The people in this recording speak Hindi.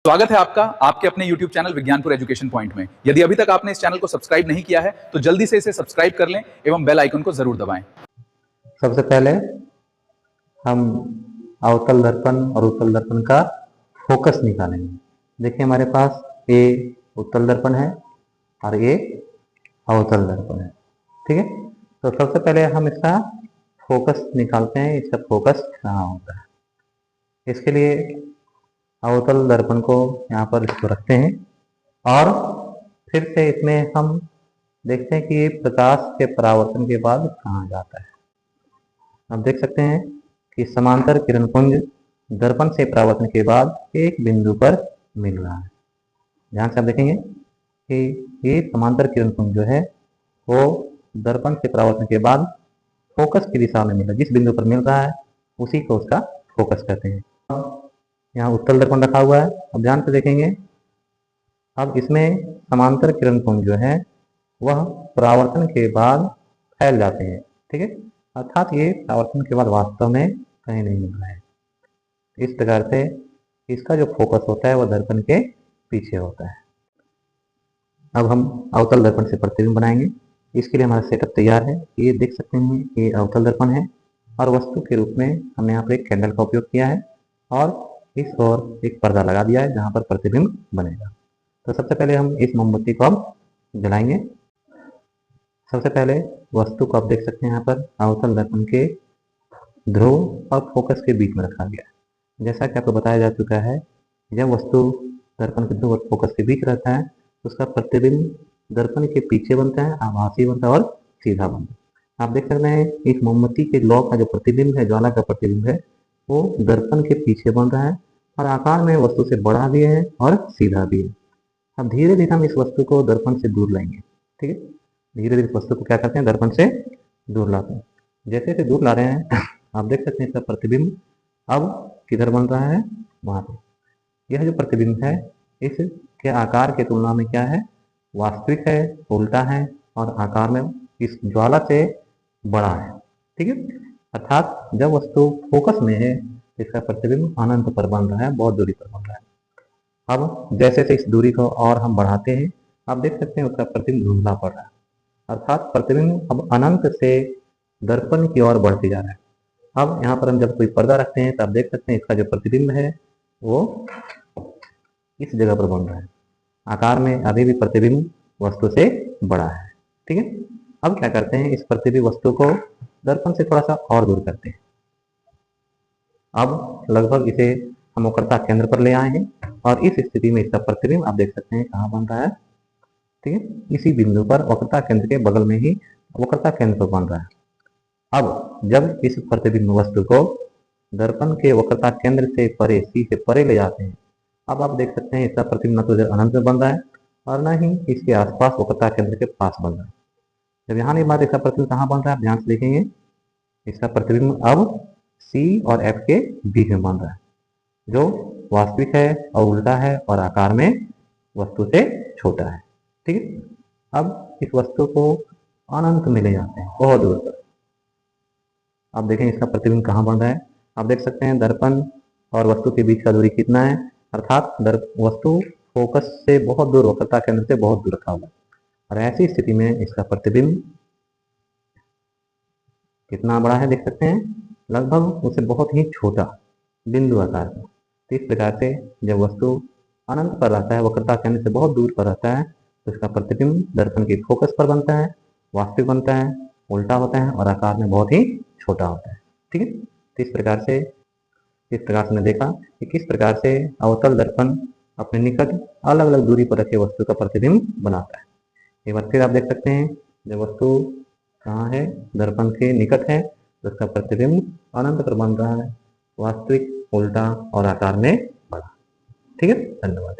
स्वागत है आपका आपके अपने YouTube चैनल विज्ञानपुर एजुकेशन पॉइंट में। यदि अभी तक आपने इस चैनल को सब्सक्राइब नहीं किया है तो जल्दी से इसे सब्सक्राइब कर लें एवं बेल आइकन को जरूर दबाएं। सबसे पहले हम अवतल दर्पण और उत्तल दर्पण का फोकस निकालेंगे। देखिए हमारे पास ये उत्तल दर्पण है और ये अवतल दर्पण है। ठीक है, तो सबसे पहले हम इसका फोकस निकालते हैं। इसका फोकस कहाँ होता है, इसके लिए अवतल दर्पण को यहाँ पर इसको रखते हैं और फिर से इसमें हम देखते हैं कि प्रकाश के परावर्तन के बाद कहाँ जाता है। आप देख सकते हैं कि समांतर किरणपुंज दर्पण से परावर्तन के बाद एक बिंदु पर मिल रहा है। ध्यान से आप देखेंगे कि ये समांतर किरणपुंज जो है वो दर्पण से परावर्तन के बाद फोकस की दिशा में मिला, जिस बिंदु पर मिल रहा है उसी को उसका फोकस कहते हैं। यहाँ उत्तल दर्पण रखा हुआ है, अब ध्यान से देखेंगे। अब इसमें समांतर किरणपुंज जो है वह परावर्तन के बाद फैल जाते हैं। ठीक है, अर्थात ये परावर्तन के बाद वास्तव में कहीं नहीं मिल रहा है। इस प्रकार से इसका जो फोकस होता है वह दर्पण के पीछे होता है। अब हम अवतल दर्पण से प्रतिबिंब बनाएंगे। इसके लिए हमारा सेटअप तैयार है। ये देख सकते हैं ये अवतल दर्पण है और वस्तु के रूप में हमने यहाँ पर एक कैंडल का उपयोग किया है और इस ओर एक पर्दा लगा दिया है जहाँ पर प्रतिबिंब बनेगा। तो सबसे पहले हम इस मोमबत्ती को अब जलाएंगे। सबसे पहले वस्तु को आप देख सकते हैं यहाँ पर अवतल दर्पण के ध्रुव और फोकस के बीच में रखा गया है। जैसा कि आपको बताया जा चुका है, जब वस्तु दर्पण के ध्रुव और फोकस के बीच रहता है तो उसका प्रतिबिंब दर्पण के पीछे बनता है, आभासी बनता है और सीधा बनता है। आप देख सकते हैं इस मोमबत्ती के लौ का जो प्रतिबिंब है, ज्वाला का प्रतिबिंब है, वो दर्पण के पीछे बन रहा है और आकार में वस्तु से बड़ा भी है और सीधा भी है। अब धीरे धीरे हम इस वस्तु को दर्पण से दूर लाएंगे। ठीक है, धीरे धीरे इस वस्तु को क्या करते हैं, दर्पण से दूर लाते हैं। जैसे जैसे दूर ला रहे हैं आप देख सकते हैं इसका प्रतिबिंब अब किधर बन रहा है, वहां पे। यह जो प्रतिबिंब है इसके आकार के तुलना में क्या है, वास्तविक है, उल्टा है और आकार में इस ज्वाला से बड़ा है। ठीक है, अर्थात जब वस्तु फोकस में है इसका प्रतिबिंब अनंत पर बन रहा है, बहुत दूरी पर बन रहा है। अब जैसे जैसे इस दूरी को और हम बढ़ाते हैं आप देख सकते हैं उसका प्रतिबिंब धुंधला पड़ रहा है, अर्थात प्रतिबिंब अब अनंत से दर्पण की ओर बढ़ते जा रहा है। अब यहाँ पर हम जब कोई पर्दा रखते हैं तो आप देख सकते हैं इसका जो प्रतिबिंब है वो इस जगह पर बन रहा है, आकार में अभी भी प्रतिबिंब वस्तु से बड़ा है। ठीक है, अब क्या करते हैं, इस प्रतिबिंब वस्तु को दर्पण से थोड़ा सा और दूर करते हैं। अब लगभग इसे हम वक्रता केंद्र पर ले आए हैं और इस स्थिति में इसका प्रतिबिंब आप देख सकते हैं कहाँ बन रहा है। ठीक है, इसी बिंदु पर वक्रता केंद्र के बगल में ही वक्रता केंद्र पर बन रहा है। अब जब इस प्रतिबिंब वस्तु को दर्पण के वक्रता केंद्र से परे, सी से परे ले जाते हैं, अब आप देख सकते हैं इसका प्रतिबिंब न तो इधर अनंत में बन रहा है और न ही इसके आसपास वक्रता केंद्र के पास बन रहा है। जब यहाँ नहीं बात, इसका प्रतिबिंब कहाँ बन रहा है, आप ध्यान से देखेंगे इसका प्रतिबिंब अब सी और एफ के बीच में बन रहा है, जो वास्तविक है और उल्टा है और आकार में वस्तु से छोटा है। ठीक है, अब इस वस्तु को अनंत में ले जाते हैं बहुत दूर पर। आप देखें इसका प्रतिबिंब कहाँ बन रहा है, आप देख सकते हैं दर्पण और वस्तु के बीच का दूरी कितना है, अर्थात वस्तु फोकस से बहुत दूर, वक्रता केंद्र से बहुत दूर रखा हुआ है और ऐसी स्थिति में इसका प्रतिबिंब कितना बड़ा है देख सकते हैं, लगभग उससे बहुत ही छोटा बिंदु आकार का। तो इस प्रकार से जब वस्तु अनंत पर रहता है, वक्रता केंद्र से बहुत दूर पर रहता है, तो इसका प्रतिबिंब दर्पण के फोकस पर बनता है, वास्तविक बनता है, उल्टा होता है और आकार में बहुत ही छोटा होता है। ठीक है, तो इस प्रकार से हमने देखा कि किस प्रकार से अवतल दर्पण अपने निकट अलग अलग दूरी पर रखे वस्तु का प्रतिबिंब बनाता है। एक बार फिर आप देख सकते हैं जब वस्तु कहाँ है, दर्पण के निकट है, तो उसका प्रतिबिंब अनंत पर बन रहा है, वास्तविक, उल्टा और आकार में बड़ा। ठीक है, धन्यवाद।